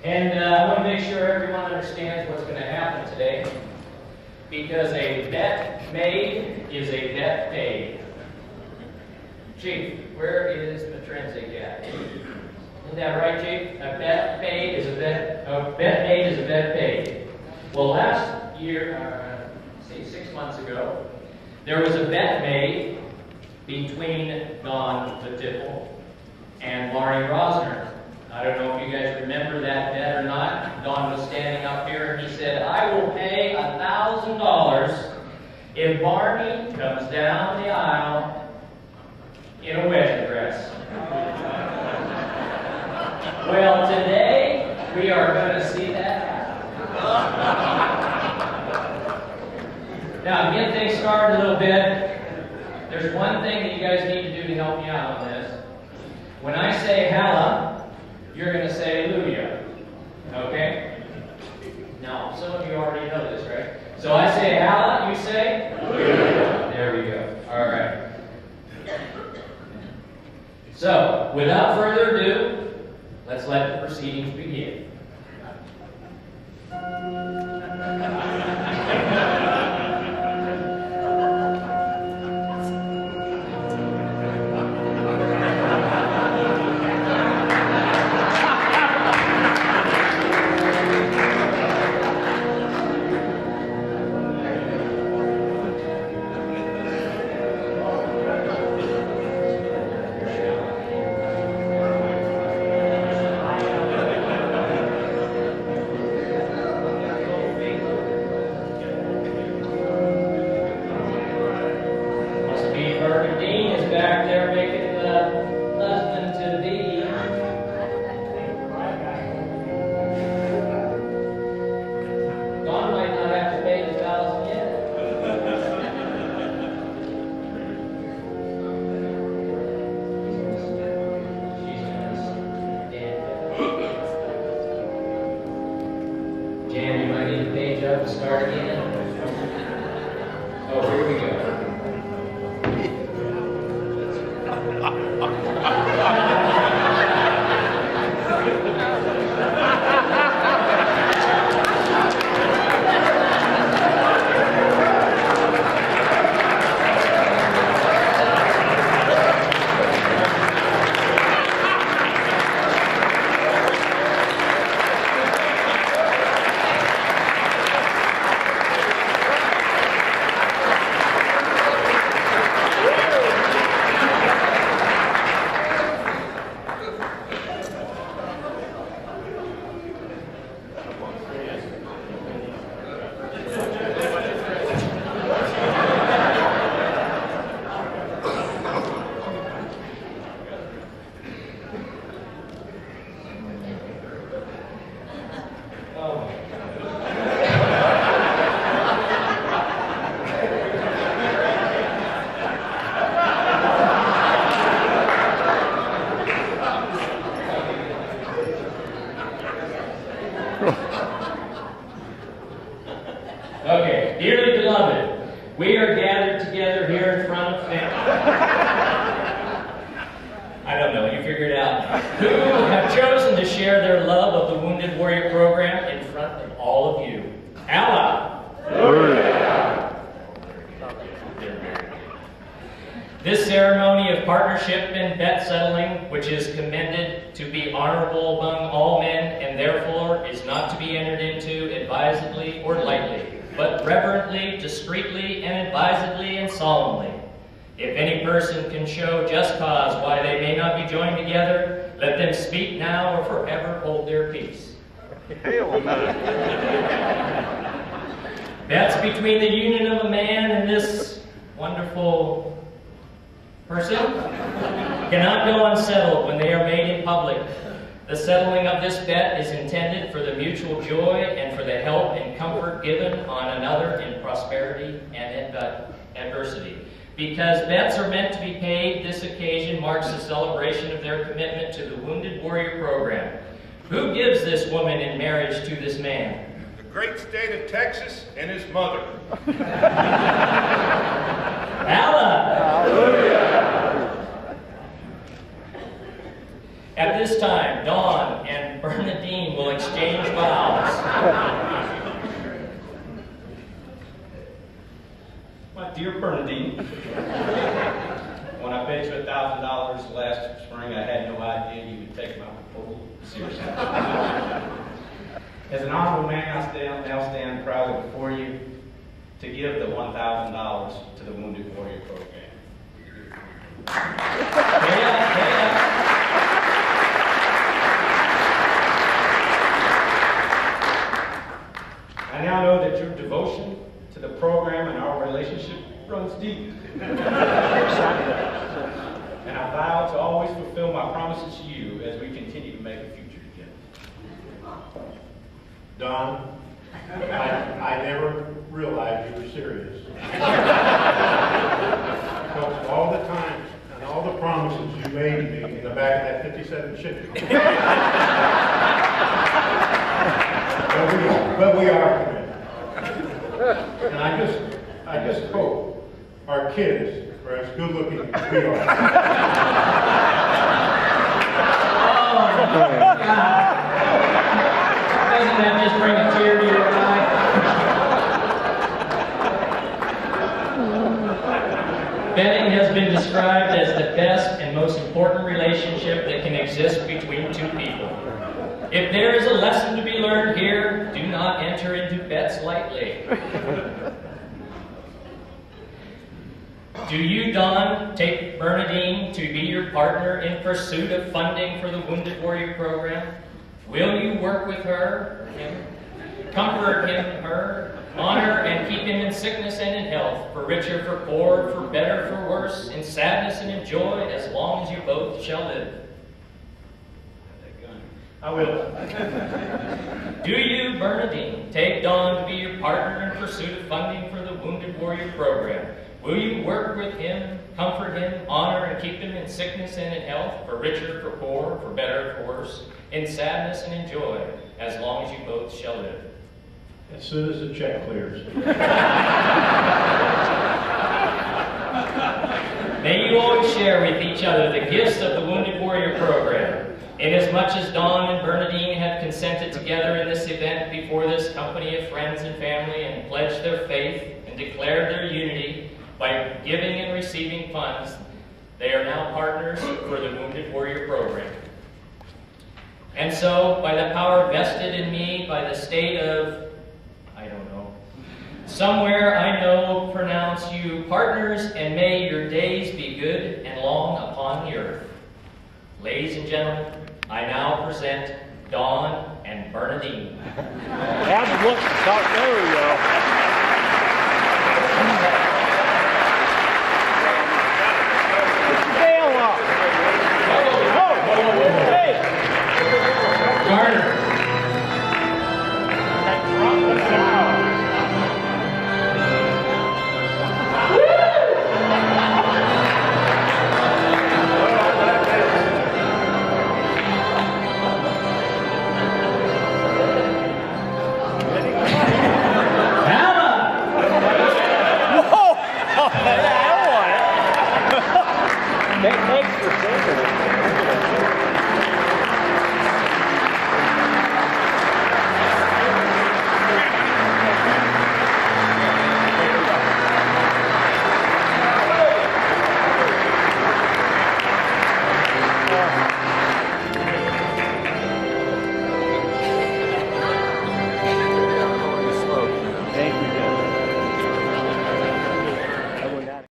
And I want to make sure everyone understands what's going to happen today, because a bet made is a bet paid. Chief, where is Matrenzik at? Isn't that right, Chief? A bet paid is a bet made is a bet paid. Well, last year, 6 months ago, there was a bet made between Don Latiffel and Laurie Rosner. I don't know if you guys remember that bet or not. Don was standing up here and he said, "I will pay $1,000 if Barney comes down the aisle in a wedding dress." Well, today we are going to see that happen. Now, to get things started a little bit, there's one thing that you guys need to do to help me out on this. When I say halla, you're going to say Hallelujah. Okay? Now, some of you already know this, right? So I say halla, you say Hallelujah. There we go. All right. So, without further ado, let's let the proceedings begin. Okay, dearly beloved, we are gathered together here in front of I don't know, you figure it out. Who have chosen to share their love of the Wounded Warrior program in front of all of you. Allah! This ceremony of partnership and bet settling, which is commended to be honorable among all men and therefore is not to be entered into advisedly or lightly, but reverently, discreetly, and advisedly and solemnly. If any person can show just cause why they may not be joined together, let them speak now or forever hold their peace. Bets between the union of a man and this wonderful person cannot go unsettled when they are made in public. The settling of this bet is intended for the mutual joy and for the help and comfort given on another in prosperity and adversity. Because bets are meant to be paid, this occasion marks the celebration of their commitment to the Wounded Warrior program. Who gives this woman in marriage to this man? The great state of Texas and his mother. Allah! Hallelujah! At this time, Dawn and Bernadine will exchange vows. My dear Bernadine, when I bet you $1,000 last spring, I had no idea you would take my proposal seriously. As an honorable man, I now stand proudly before you to give the $1,000 to the Wounded Warrior Program. I now know that your devotion to the program and our relationship runs deep. And I vow to always fulfill my promises to you as we continue to make a future together. Don, I never realized you were serious. Because of all the times and all the promises you made me in the back of that 57 Chevy. But we are committed. And I just hope our kids are as good looking as we are. Oh, God. Doesn't that just bring a tear to your eye? Betting has been described as the best and most important relationship that can exist between two people. If there is a lesson to be learned here, do not enter into bets lightly. Do you, Don, take Bernadine to be your partner in pursuit of funding for the Wounded Warrior Program? Will you work with her, him, comfort him, her, honor and keep him in sickness and in health, for richer, for poor, for better, for worse, in sadness and in joy, as long as you both shall live? I will. Do you, Bernadine, take Don to be your partner in pursuit of funding for the Wounded Warrior Program? Will you work with him, comfort him, honor and keep him in sickness and in health, for richer, for poor, for better, for worse, in sadness and in joy, as long as you both shall live? As soon as the check clears. May you always share with each other the gifts of the Wounded Warrior Program. Inasmuch as Don and Bernadine have consented together in this event before this company of friends and family and pledged their faith and declared their unity by giving and receiving funds, they are now partners for the Wounded Warrior Program. And so, by the power vested in me by the state of, I don't know, somewhere I know pronounce you partners, and may your days be good and long upon the earth. Ladies and gentlemen, I now present Dawn and Bernadine. How'd you look? There we go.